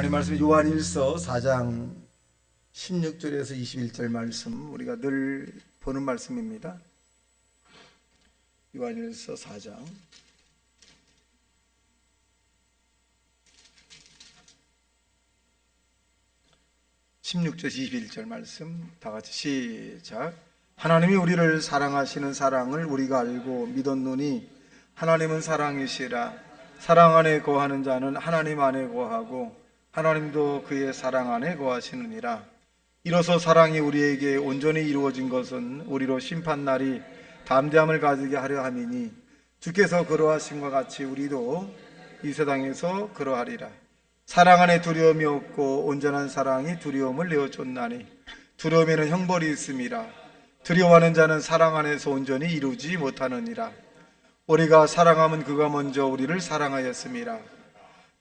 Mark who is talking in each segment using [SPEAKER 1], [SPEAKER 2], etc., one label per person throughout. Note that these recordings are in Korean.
[SPEAKER 1] 하나님 말씀 요한일서 4장 16절에서 21절 말씀, 우리가 늘 보는 말씀입니다. 요한일서 4장 16절 21절 말씀 다 같이 시작. 하나님이 우리를 사랑하시는 사랑을 우리가 알고 믿었노니 하나님은 사랑이시라. 사랑 안에 거하는 자는 하나님 안에 거하고 하나님도 그의 사랑 안에 거하시느니라. 이로써 사랑이 우리에게 온전히 이루어진 것은 우리로 심판날이 담대함을 가지게 하려 함이니 주께서 그러하신 것 같이 우리도 이 세상에서 그러하리라. 사랑 안에 두려움이 없고 온전한 사랑이 두려움을 내어쫓나니 두려움에는 형벌이 있음이라. 두려워하는 자는 사랑 안에서 온전히 이루지 못하느니라. 우리가 사랑하면 그가 먼저 우리를 사랑하였음이라.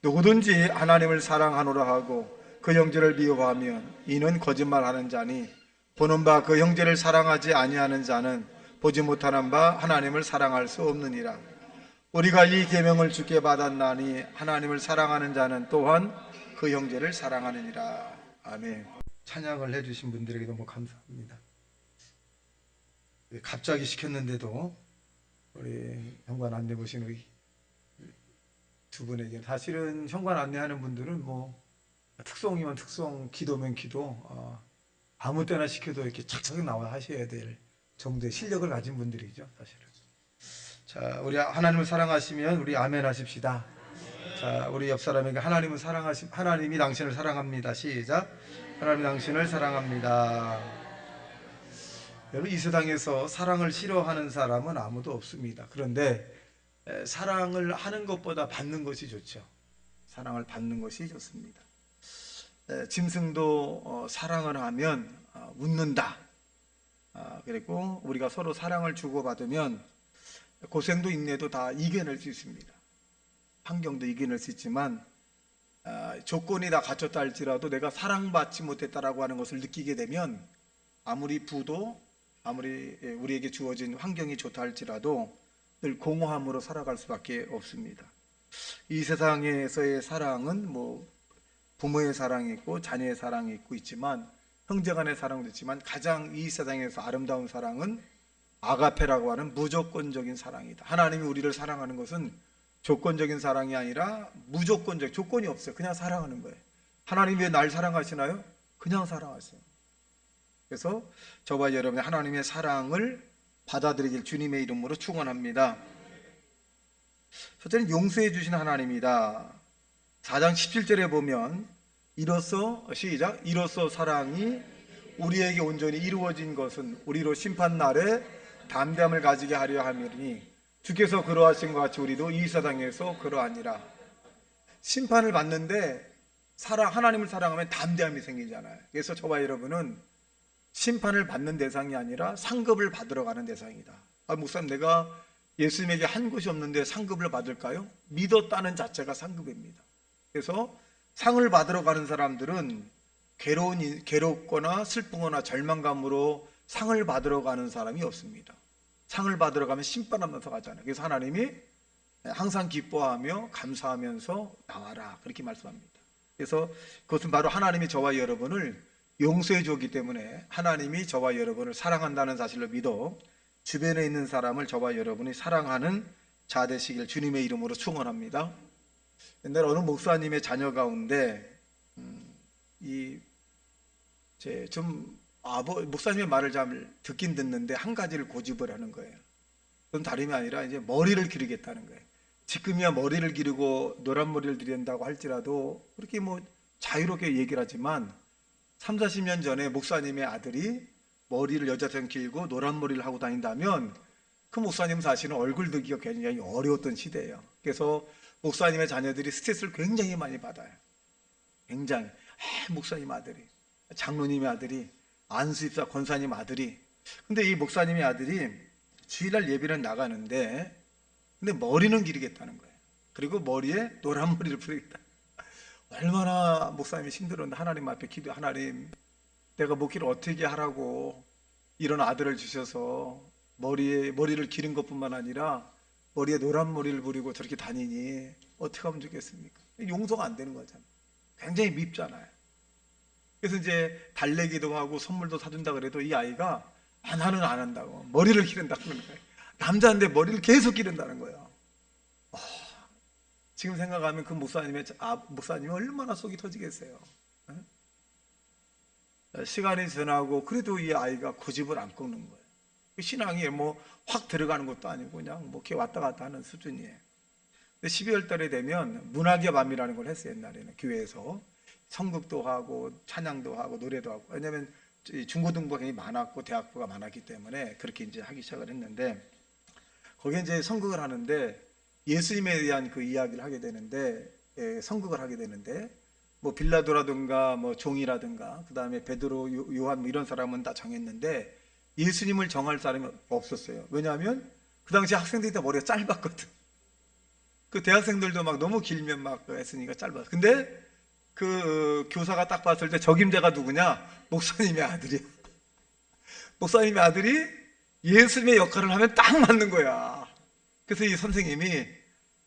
[SPEAKER 1] 누구든지 하나님을 사랑하노라 하고 그 형제를 미워하면 이는 거짓말하는 자니 보는 바 그 형제를 사랑하지 아니하는 자는 보지 못하는 바 하나님을 사랑할 수 없느니라. 우리가 이 계명을 주께 받았나니 하나님을 사랑하는 자는 또한 그 형제를 사랑하느니라. 아멘. 찬양을 해주신 분들에게 너무 감사합니다. 갑자기 시켰는데도 우리 현관 안내 보신 우리 두 분에게, 사실은 현관 안내하는 분들은 뭐 특송이면 특송, 기도면 기도, 아무 때나 시켜도 이렇게 착착 나와 하셔야 될 정도의 실력을 가진 분들이죠, 사실은. 자, 우리 하나님을 사랑하시면 우리 아멘 하십시다. 자, 우리 옆 사람에게 하나님이 당신을 사랑합니다. 시작. 하나님이 당신을 사랑합니다. 여러분, 이 세상에서 사랑을 싫어하는 사람은 아무도 없습니다. 그런데 사랑을 하는 것보다 받는 것이 좋죠. 사랑을 받는 것이 좋습니다. 짐승도 사랑을 하면 웃는다. 그리고 우리가 서로 사랑을 주고받으면 고생도 인내도 다 이겨낼 수 있습니다. 환경도 이겨낼 수 있지만 조건이 다 갖췄다 할지라도 내가 사랑받지 못했다라고 하는 것을 느끼게 되면 아무리 부도, 아무리 우리에게 주어진 환경이 좋다 할지라도 늘 공허함으로 살아갈 수밖에 없습니다. 이 세상에서의 사랑은 뭐 부모의 사랑이 있고 자녀의 사랑이 있지만 형제간의 사랑도 있지만 가장 이 세상에서 아름다운 사랑은 아가페라고 하는 무조건적인 사랑이다. 하나님이 우리를 사랑하는 것은 조건적인 사랑이 아니라 무조건적, 조건이 없어요. 그냥 사랑하는 거예요. 하나님이 왜 날 사랑하시나요? 그냥 사랑하세요. 그래서 저와 여러분이 하나님의 사랑을 받아들이길 주님의 이름으로 축원합니다. 첫째는 용서해 주신 하나님이다. 4장 17절에 보면 이로써, 시작, 이로써 사랑이 우리에게 온전히 이루어진 것은 우리로 심판날에 담대함을 가지게 하려 함이니 주께서 그러하신 것 같이 우리도 이 세상에서 그러하니라. 심판을 받는데 하나님을 사랑하면 담대함이 생기잖아요. 그래서 저와 여러분은 심판을 받는 대상이 아니라 상급을 받으러 가는 대상이다. 목사님, 내가 예수님에게 한 것이 없는데 상급을 받을까요? 믿었다는 자체가 상급입니다. 그래서 상을 받으러 가는 사람들은 괴롭거나 슬프거나 절망감으로 상을 받으러 가는 사람이 없습니다. 상을 받으러 가면 심판하면서 가잖아요. 그래서 하나님이 항상 기뻐하며 감사하면서 나와라, 그렇게 말씀합니다. 그래서 그것은 바로 하나님이 저와 여러분을 용서해 주었기 때문에 하나님이 저와 여러분을 사랑한다는 사실을 믿어 주변에 있는 사람을 저와 여러분이 사랑하는 자 되시길 주님의 이름으로 축원합니다. 옛날에 어느 목사님의 자녀 가운데 목사님의 말을 잘 듣긴 듣는데 한 가지를 고집을 하는 거예요. 그건 다름이 아니라 이제 머리를 기르겠다는 거예요. 지금이야 머리를 기르고 노란 머리를 기른다고 할지라도 그렇게 뭐 자유롭게 얘기를 하지만 3, 40년 전에 목사님의 아들이 머리를 여자처럼 길고 노란 머리를 하고 다닌다면 그 목사님 사실은 얼굴 들기가 굉장히 어려웠던 시대예요. 그래서 목사님의 자녀들이 스트레스를 굉장히 많이 받아요. 굉장히. 목사님 아들이, 장로님의 아들이, 안수입사 권사님 아들이. 근데 이 목사님의 아들이 주일날 예배는 나가는데 근데 머리는 기르겠다는 거예요. 그리고 머리에 노란 머리를 부르겠다. 얼마나 목사님이 힘들었는데 하나님 앞에 기도, 하나님, 내가 목회를 어떻게 하라고 이런 아들을 주셔서 머리를 기른 것뿐만 아니라 머리에 노란 머리를 부리고 저렇게 다니니 어떻게 하면 좋겠습니까? 용서가 안 되는 거잖아요. 굉장히 밉잖아요. 그래서 이제 달래기도 하고 선물도 사준다 그래도 이 아이가 나는 안 한다고 머리를 기른다고 그러는 거예요. 남자인데 머리를 계속 기른다는 거예요. 지금 생각하면 그 목사님이 얼마나 속이 터지겠어요. 시간이 지나고 그래도 이 아이가 고집을 안 꺾는 거예요. 신앙이 뭐 확 들어가는 것도 아니고 그냥 뭐 이렇게 왔다 갔다 하는 수준이에요. 근데 12월 달에 되면 문학의 밤이라는 걸 했어요. 옛날에는 교회에서 성극도 하고 찬양도 하고 노래도 하고. 왜냐하면 중고등부가 굉장히 많았고 대학부가 많았기 때문에 그렇게 이제 하기 시작을 했는데, 거기에 이제 성극을 하는데 예수님에 대한 그 이야기를 하게 되는데, 성극을 하게 되는데, 뭐 빌라도라든가 뭐 종이라든가 그 다음에 베드로, 요한 뭐 이런 사람은 다 정했는데 예수님을 정할 사람이 없었어요. 왜냐하면 그 당시 학생들이 다 머리가 짧았거든. 그 대학생들도 막 너무 길면 막 했으니까 짧아. 근데 그 교사가 딱 봤을 때 적임자가 누구냐? 목사님의 아들이야. 목사님의 아들이 예수님의 역할을 하면 딱 맞는 거야. 그래서 이 선생님이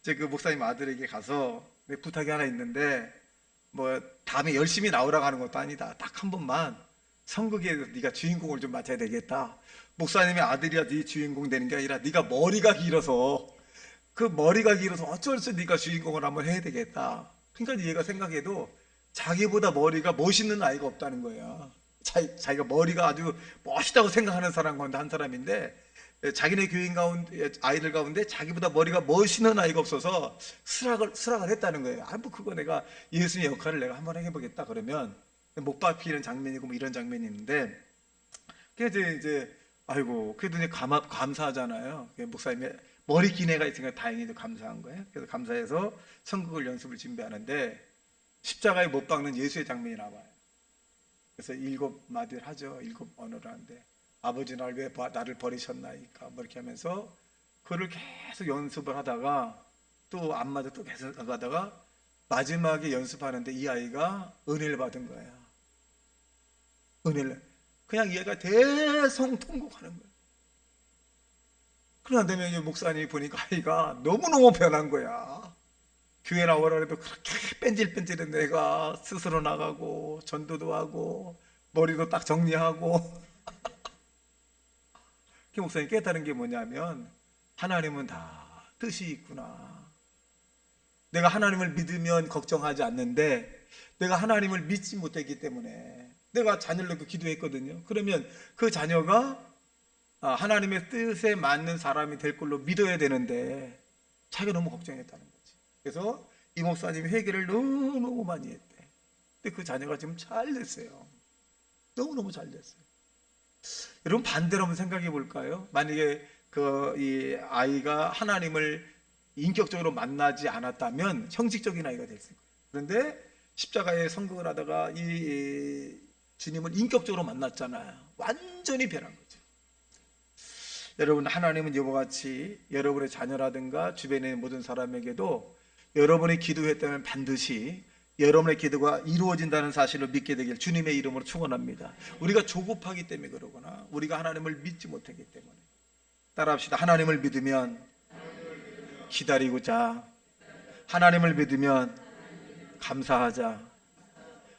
[SPEAKER 1] 이제 그 목사님 아들에게 가서 부탁이 하나 있는데, 뭐 다음에 열심히 나오라고 하는 것도 아니다. 딱 한 번만 성극에서 네가 주인공을 좀 맡아야 되겠다. 목사님의 아들이야 네 주인공 되는 게 아니라 네가 머리가 길어서, 그 머리가 길어서 어쩔 수 없이 네가 주인공을 한번 해야 되겠다. 그러니까 얘가 생각해도 자기보다 머리가 멋있는 아이가 없다는 거야. 자기가 머리가 아주 멋있다고 생각하는 사람 가운데 한 사람인데, 자기네 교인 가운데 아이들 가운데 자기보다 머리가 멋있는 아이가 없어서 수락을 했다는 거예요. 뭐 그거 내가 예수님의 역할을 내가 한번 해보겠다 그러면 목 박히는 장면이고 뭐 이런 장면이 있는데, 그래서 이제 아이고 그래도 이제 감사하잖아요. 목사님이 머리 긴 애가 있으니까 다행히도 감사한 거예요. 그래서 감사해서 선곡을 연습을 준비하는데 십자가에 못 박는 예수의 장면이 나와요. 그래서 7마디를 하죠. 7언어를 하는데, 아버지 왜 나를 버리셨나이까 뭐 이렇게 하면서 그를 계속 연습을 하다가 또 안 맞아 또 계속 하다가 마지막에 연습하는데 이 아이가 은혜를 받은 거예요. 은혜를. 그냥 얘가 대성통곡하는 거예요. 그러나 되면 목사님이 보니까 아이가 너무너무 변한 거야. 교회 나오라 해도 그렇게 뺀질뺀질한 애가 스스로 나가고 전도도 하고 머리도 딱 정리하고. 그 목사님 깨달은 게 뭐냐면 하나님은 다 뜻이 있구나. 내가 하나님을 믿으면 걱정하지 않는데 내가 하나님을 믿지 못했기 때문에 내가 자녀를 놓고 기도했거든요. 그러면 그 자녀가 하나님의 뜻에 맞는 사람이 될 걸로 믿어야 되는데 자기가 너무 걱정했다는 거지. 그래서 이 목사님이 회개를 너무너무 많이 했대. 근데 그 자녀가 지금 잘 됐어요. 너무너무 잘 됐어요. 여러분 반대로 한번 생각해 볼까요? 만약에 이 아이가 하나님을 인격적으로 만나지 않았다면 형식적인 아이가 됐을 거예요. 그런데 십자가에 성공을 하다가 이 주님을 인격적으로 만났잖아요. 완전히 변한 거죠. 여러분 하나님은 이와 같이 여러분의 자녀라든가 주변에 있는 모든 사람에게도 여러분이 기도했다면 반드시 여러분의 기도가 이루어진다는 사실을 믿게 되길 주님의 이름으로 축원합니다. 우리가 조급하기 때문에 그러거나 우리가 하나님을 믿지 못하기 때문에. 따라합시다. 하나님을 믿으면 기다리고자, 하나님을 믿으면 감사하자.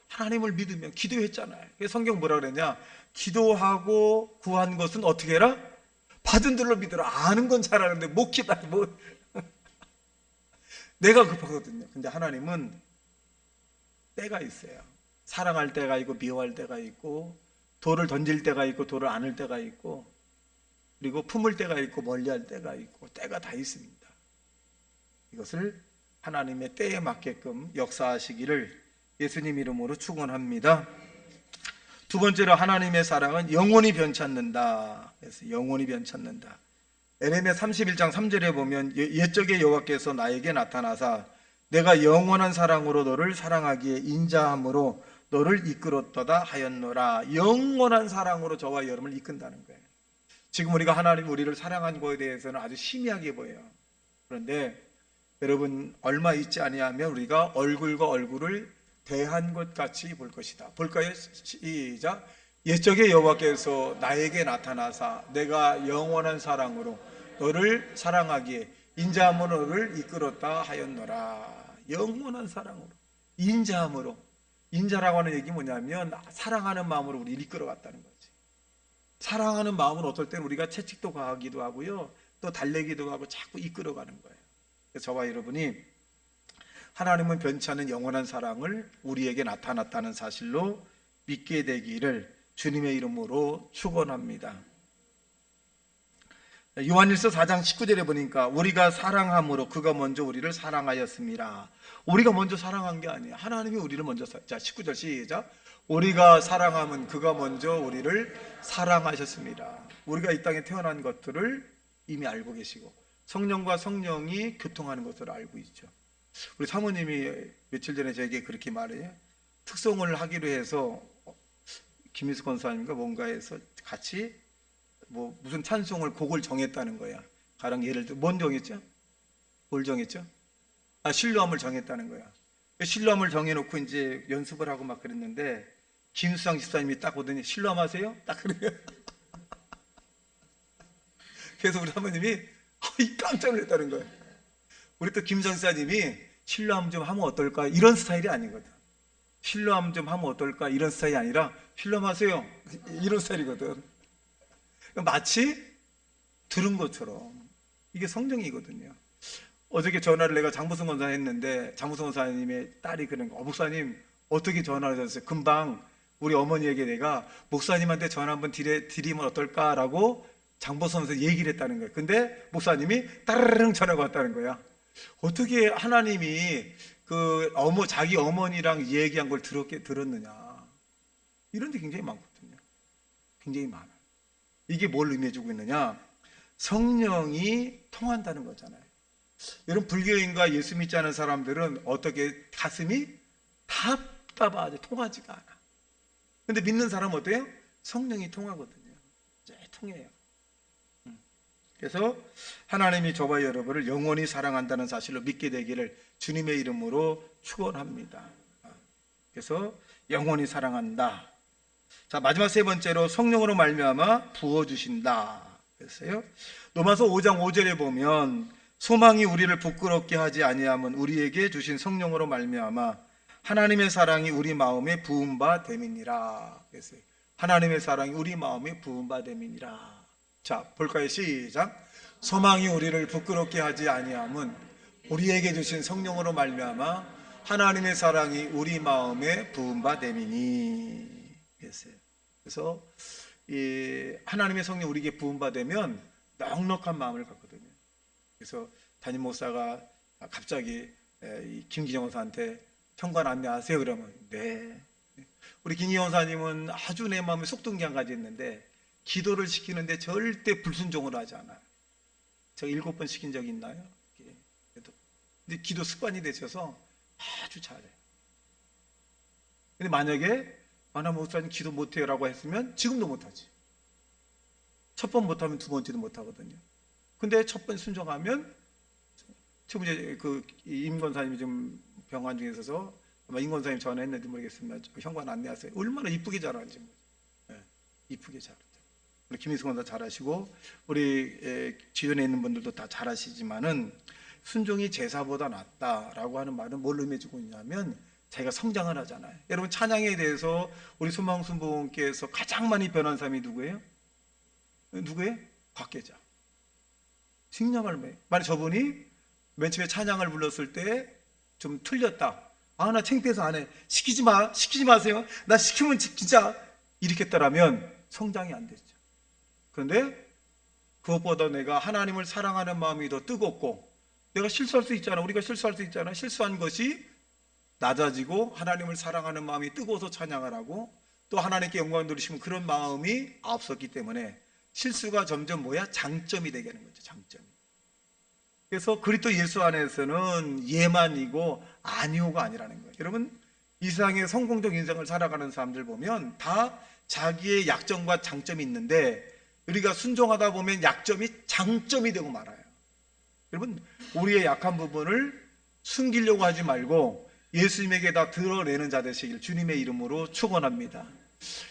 [SPEAKER 1] 하나님을 믿으면 기도했잖아요. 성경 뭐라 그랬냐? 기도하고 구한 것은 어떻게 해라? 받은 줄로 믿으라. 아는 건 잘 아는데 못 기다려. 내가 급하거든요. 근데 하나님은 때가 있어요. 사랑할 때가 있고 미워할 때가 있고, 돌을 던질 때가 있고 돌을 안을 때가 있고, 그리고 품을 때가 있고 멀리할 때가 있고, 때가 다 있습니다. 이것을 하나님의 때에 맞게끔 역사하시기를 예수님 이름으로 축원합니다. 두 번째로 하나님의 사랑은 영원히 변치 않는다. 그래서 영원히 변치 않는다. 에레미야 31장 3절에 보면 옛적의 여호와께서 나에게 나타나사 내가 영원한 사랑으로 너를 사랑하기에 인자함으로 너를 이끌었도다 하였노라. 영원한 사랑으로 저와 여러분을 이끈다는 거예요. 지금 우리가 하나님 우리를 사랑한 것에 대해서는 아주 희미하게 보여요. 그런데 여러분 얼마 있지 아니하면 우리가 얼굴과 얼굴을 대한 것 같이 볼 것이다. 볼까요? 시작. 옛적의 여호와께서 나에게 나타나사 내가 영원한 사랑으로 너를 사랑하기에 인자함으로 너를 이끌었다 하였노라. 영원한 사랑으로, 인자함으로. 인자라고 하는 얘기 뭐냐면 사랑하는 마음으로 우리를 이끌어갔다는 거지. 사랑하는 마음은 어떨 때는 우리가 채찍도 가하기도 하고요, 또 달래기도 하고 자꾸 이끌어가는 거예요. 그래서 저와 여러분이 하나님은 변치 않는 영원한 사랑을 우리에게 나타났다는 사실로 믿게 되기를 주님의 이름으로 축원합니다. 요한일서 4장 19절에 보니까 우리가 사랑함으로 그가 먼저 우리를 사랑하였습니다. 우리가 먼저 사랑한 게 아니에요. 하나님이 우리를 먼저 자, 19절 시작. 우리가 사랑함은 그가 먼저 우리를 사랑하셨습니다. 우리가 이 땅에 태어난 것들을 이미 알고 계시고 성령과 성령이 교통하는 것을 알고 있죠. 우리 사모님이 며칠 전에 저에게 그렇게 말해요. 특송을 하기로 해서 김희수 권사님과 뭔가에서 같이 뭐 무슨 찬송을 곡을 정했다는 거야. 가령 예를 들어 뭔 정했죠? 뭘 정했죠? 신뢰함을 정했다는 거야. 신뢰함을 정해놓고 이제 연습을 하고 막 그랬는데 김수상 집사님이 딱 오더니 신뢰함 하세요? 딱 그래요. 그래서 우리 사모님이 깜짝 놀랐다는 거예요. 우리 또 김수상 집사님이 신뢰함 좀 하면 어떨까 이런 스타일이 아니거든. 신뢰함 좀 하면 어떨까 이런 스타일이 아니라 신뢰함 하세요 이런 스타일이거든. 마치 들은 것처럼. 이게 성령이거든요. 어저께 전화를 내가 장보성 권사 했는데 장보성 권사님의 딸이 그런 거, 목사님 어떻게 전화를 하셨어요? 금방 우리 어머니에게 내가 목사님한테 전화 한번 드리면 어떨까라고 장보성 권사 얘기를 했다는 거예요. 근데 목사님이 따르릉 전화가 왔다는 거야. 어떻게 하나님이 자기 어머니랑 얘기한 걸 들었느냐. 이런 데 굉장히 많거든요. 굉장히 많아요. 이게 뭘 의미해주고 있느냐? 성령이 통한다는 거잖아요. 여러분, 불교인과 예수 믿지 않은 사람들은 어떻게 가슴이 답답하지, 통하지가 않아. 근데 믿는 사람은 어때요? 성령이 통하거든요. 통해요. 그래서 하나님이 저와 여러분을 영원히 사랑한다는 사실로 믿게 되기를 주님의 이름으로 축원합니다. 그래서 영원히 사랑한다. 자, 마지막 세 번째로 성령으로 말미암아 부어주신다. 그랬어요. 로마서 5장 5절에 보면 소망이 우리를 부끄럽게 하지 아니함은 우리에게 주신 성령으로 말미암아 하나님의 사랑이 우리 마음에 부은 바 됨이니라. 그랬어요. 하나님의 사랑이 우리 마음에 부은 바 됨이니라. 자, 볼까요? 시작. 소망이 우리를 부끄럽게 하지 아니함은 우리에게 주신 성령으로 말미암아 하나님의 사랑이 우리 마음에 부은 바 됨이니. 그래서 이 하나님의 성령 우리에게 부은 바 되면 넉넉한 마음을 갖거든요. 그래서 담임 목사가 갑자기 김기정 원사한테 현관 안내하세요 그러면 네. 우리 김기정 원사님은 아주 내 마음에 쏙 든 게 한 가지 있는데 기도를 시키는데 절대 불순종을 하지 않아요. 제가 7번 시킨 적이 있나요? 근데 기도 습관이 되셔서 아주 잘해요. 근데 만약에 하나 목사님 기도 못해요 라고 했으면 지금도 못하지. 첫 번 못하면 두 번째도 못하거든요. 근데 첫 번 순종하면 지금 이제 임 권사님이 좀 병원 중에 있어서 아마 임 권사님 전화했는지 모르겠습니다. 현관 안내하세요. 얼마나 이쁘게 잘하는지. 네, 이쁘게 잘하죠. 우리 김희수 권사 잘하시고 우리 주변에 있는 분들도 다 잘하시지만은 순종이 제사보다 낫다라고 하는 말은 뭘 의미해주고 있냐면 자기가 성장을 하잖아요. 여러분 찬양에 대해서 우리 소망순복음께서 가장 많이 변한 사람이 누구예요? 누구예요? 곽계자. 신령할매. 만약 저분이 맨 처음에 찬양을 불렀을 때 좀 틀렸다. 나 창피해서 안 해. 시키지 마세요. 나 시키면 진짜 이렇게 했다라면 성장이 안 됐죠. 그런데 그것보다 내가 하나님을 사랑하는 마음이 더 뜨겁고 내가 실수할 수 있잖아. 우리가 실수할 수 있잖아. 실수한 것이 낮아지고 하나님을 사랑하는 마음이 뜨거워서 찬양을 하고 또 하나님께 영광을 돌리시면 그런 마음이 앞섰기 때문에 실수가 점점 장점이 되게 하는 거죠. 장점이. 그래서 그리스도 예수 안에서는 예만이고 아니오가 아니라는 거예요. 여러분 이 세상에 성공적 인생을 살아가는 사람들 보면 다 자기의 약점과 장점이 있는데 우리가 순종하다 보면 약점이 장점이 되고 말아요. 여러분 우리의 약한 부분을 숨기려고 하지 말고 예수님에게 다 드러내는 자 되시길 주님의 이름으로 축원합니다.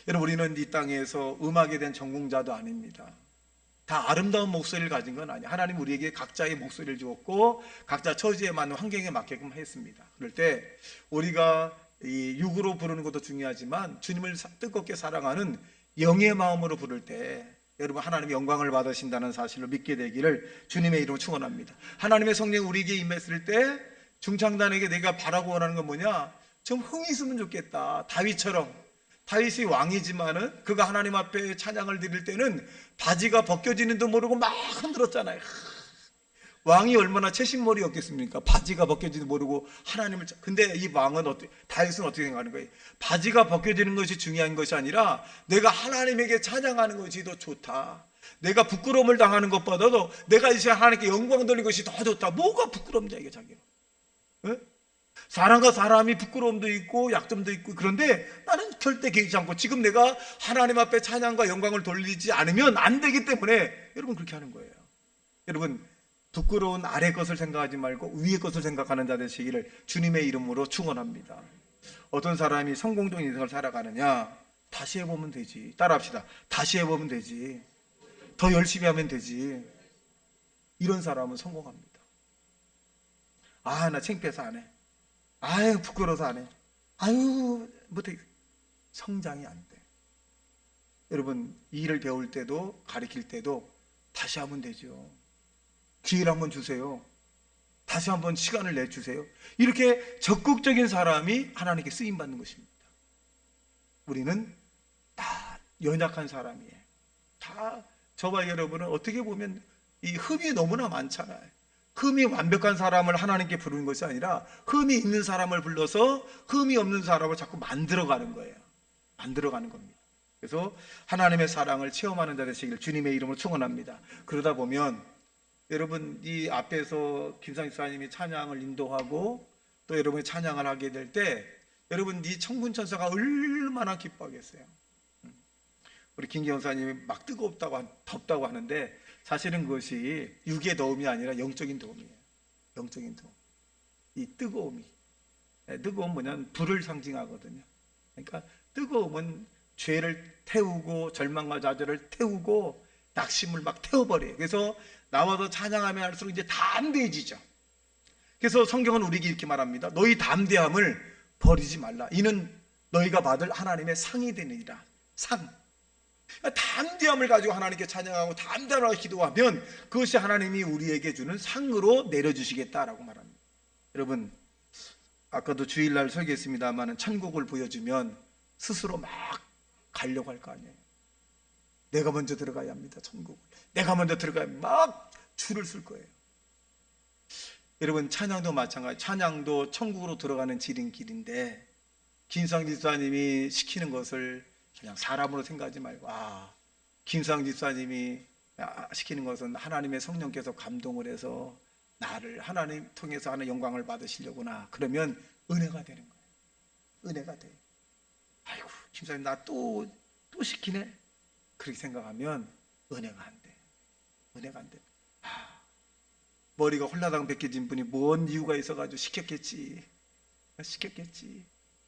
[SPEAKER 1] 여러분 우리는 이 땅에서 음악에 대한 전공자도 아닙니다. 다 아름다운 목소리를 가진 건 아니에요. 하나님 우리에게 각자의 목소리를 주었고 각자 처지에 맞는 환경에 맞게끔 했습니다. 그럴 때 우리가 이 육으로 부르는 것도 중요하지만 주님을 뜨겁게 사랑하는 영의 마음으로 부를 때 여러분 하나님의 영광을 받으신다는 사실을 믿게 되기를 주님의 이름으로 축원합니다. 하나님의 성령이 우리에게 임했을 때 중창단에게 내가 바라고 원하는 건 뭐냐? 좀 흥이 있으면 좋겠다. 다윗이 왕이지만은 그가 하나님 앞에 찬양을 드릴 때는 바지가 벗겨지는도 모르고 막 흔들었잖아요. 왕이 얼마나 채신머리였겠습니까? 바지가 벗겨지는도 모르고 하나님을. 근데 이 왕은 다윗은 어떻게 생각하는 거예요? 바지가 벗겨지는 것이 중요한 것이 아니라 내가 하나님에게 찬양하는 것이 더 좋다. 내가 부끄러움을 당하는 것보다도 내가 이제 하나님께 영광 돌리는 것이 더 좋다. 뭐가 부끄럽냐 이게 자기는. 네? 사람과 사람이 부끄러움도 있고 약점도 있고, 그런데 나는 절대 개의치 않고 지금 내가 하나님 앞에 찬양과 영광을 돌리지 않으면 안 되기 때문에 여러분 그렇게 하는 거예요. 여러분 부끄러운 아래 것을 생각하지 말고 위의 것을 생각하는 자 되시기를 주님의 이름으로 축원합니다. 어떤 사람이 성공적인 인생을 살아가느냐? 다시 해보면 되지. 따라합시다. 다시 해보면 되지. 더 열심히 하면 되지. 이런 사람은 성공합니다. 아, 나 창피해서 안 해. 아유, 부끄러워서 안 해. 아유, 못해. 성장이 안 돼. 여러분, 일을 배울 때도 가르칠 때도 다시 하면 되죠. 기회를 한번 주세요. 다시 한번 시간을 내주세요. 이렇게 적극적인 사람이 하나님께 쓰임받는 것입니다. 우리는 다 연약한 사람이에요. 다 저와 여러분은 어떻게 보면 이 흠이 너무나 많잖아요. 흠이 완벽한 사람을 하나님께 부르는 것이 아니라 흠이 있는 사람을 불러서 흠이 없는 사람을 자꾸 만들어가는 거예요. 만들어가는 겁니다. 그래서 하나님의 사랑을 체험하는 자 되시길 주님의 이름으로 축원합니다. 그러다 보면 여러분 이 앞에서 김상희 사님이 찬양을 인도하고 또 여러분이 찬양을 하게 될 때 여러분 이 천군천사가 얼마나 기뻐하겠어요. 우리 김기영 사님이 막 덥다고 하는데 사실은 그것이 육의 더움이 아니라 영적인 더움이에요. 영적인 더움. 이 뜨거움이, 뜨거움은 뭐냐면 불을 상징하거든요. 그러니까 뜨거움은 죄를 태우고 절망과 좌절을 태우고 낙심을 막 태워버려요. 그래서 나와서 찬양하면 할수록 이제 담대해지죠. 그래서 성경은 우리에게 이렇게 말합니다. 너희 담대함을 버리지 말라. 이는 너희가 받을 하나님의 상이 되느니라. 상. 담대함을 가지고 하나님께 찬양하고 담대함으로 기도하면 그것이 하나님이 우리에게 주는 상으로 내려주시겠다라고 말합니다. 여러분 아까도 주일날 설교했습니다만 천국을 보여주면 스스로 막 가려고 할 거 아니에요. 내가 먼저 들어가야 합니다. 천국을 내가 먼저 들어가야 막 줄을 쓸 거예요. 여러분 찬양도 마찬가지. 찬양도 천국으로 들어가는 지름길인데 김상 집사님이 시키는 것을 그냥 사람으로 생각하지 말고 김상 집사님이 시키는 것은 하나님의 성령께서 감동을 해서 나를 하나님 통해서 하는 영광을 받으시려구나. 그러면 은혜가 되는 거예요. 은혜가 돼. 아이고 김사님 나 또 시키네. 그렇게 생각하면 은혜가 안 돼. 은혜가 안 돼. 머리가 홀라당 벗겨진 분이 뭔 이유가 있어가지고 시켰겠지.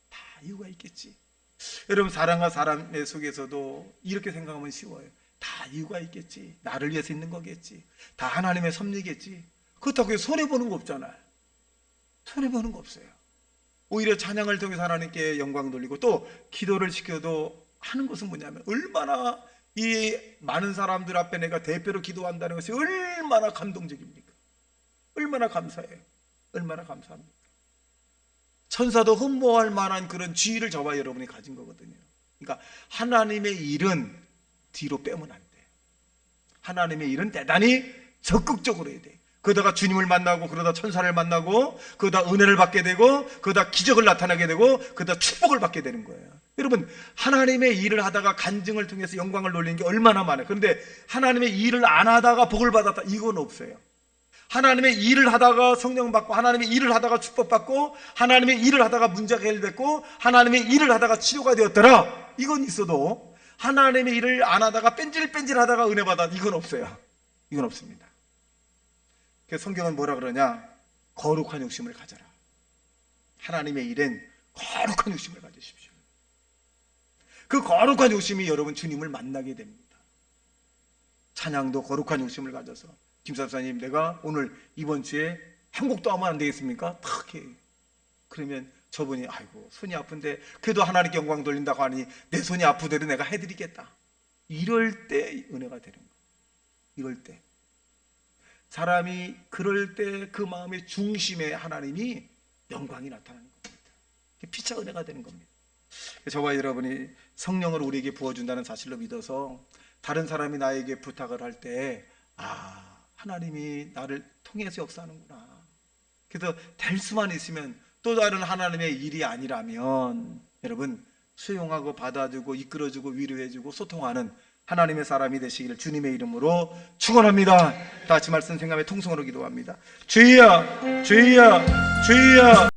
[SPEAKER 1] 다 이유가 있겠지. 여러분 사람과 사람의 속에서도 이렇게 생각하면 쉬워요. 다 이유가 있겠지. 나를 위해서 있는 거겠지. 다 하나님의 섭리겠지. 그렇다고 해서 손해보는 거 없잖아요. 손해보는 거 없어요. 오히려 찬양을 통해서 하나님께 영광 돌리고 또 기도를 시켜도 하는 것은 뭐냐면 얼마나 이 많은 사람들 앞에 내가 대표로 기도한다는 것이 얼마나 감동적입니까? 얼마나 감사해요. 얼마나 감사합니까? 천사도 흠모할 만한 그런 지위를 저와 여러분이 가진 거거든요. 그러니까 하나님의 일은 뒤로 빼면 안 돼요. 하나님의 일은 대단히 적극적으로 해야 돼요. 그러다가 주님을 만나고 그러다 천사를 만나고 그러다 은혜를 받게 되고 그러다 기적을 나타나게 되고 그러다 축복을 받게 되는 거예요. 여러분 하나님의 일을 하다가 간증을 통해서 영광을 돌리는 게 얼마나 많아요. 그런데 하나님의 일을 안 하다가 복을 받았다 이건 없어요. 하나님의 일을 하다가 성령 받고 하나님의 일을 하다가 축복 받고 하나님의 일을 하다가 문제가 해결됐고 하나님의 일을 하다가 치료가 되었더라 이건 있어도 하나님의 일을 안 하다가 뺀질뺀질 하다가 은혜 받았다 이건 없어요. 이건 없습니다. 그래서 성경은 뭐라 그러냐? 거룩한 욕심을 가져라. 하나님의 일엔 거룩한 욕심을 가지십시오. 그 거룩한 욕심이 여러분 주님을 만나게 됩니다. 찬양도 거룩한 욕심을 가져서 김사사님 내가 오늘 이번 주에 한 곡도 하면 안 되겠습니까? 탁 해. 그러면 저분이 아이고 손이 아픈데 그래도 하나님께 영광 돌린다고 하니 내 손이 아프더라도 내가 해드리겠다. 이럴 때 은혜가 되는 거예요. 이럴 때 사람이 그럴 때 그 마음의 중심에 하나님이 영광이 나타나는 겁니다. 피차 은혜가 되는 겁니다. 저와 여러분이 성령을 우리에게 부어준다는 사실로 믿어서 다른 사람이 나에게 부탁을 할 때 하나님이 나를 통해서 역사하는구나. 그래서 될 수만 있으면 또 다른 하나님의 일이 아니라면 여러분 수용하고 받아주고 이끌어주고 위로해주고 소통하는 하나님의 사람이 되시기를 주님의 이름으로 축원합니다. 다 같이 말씀 생각하며 통성으로 기도합니다. 주여 주여 주여.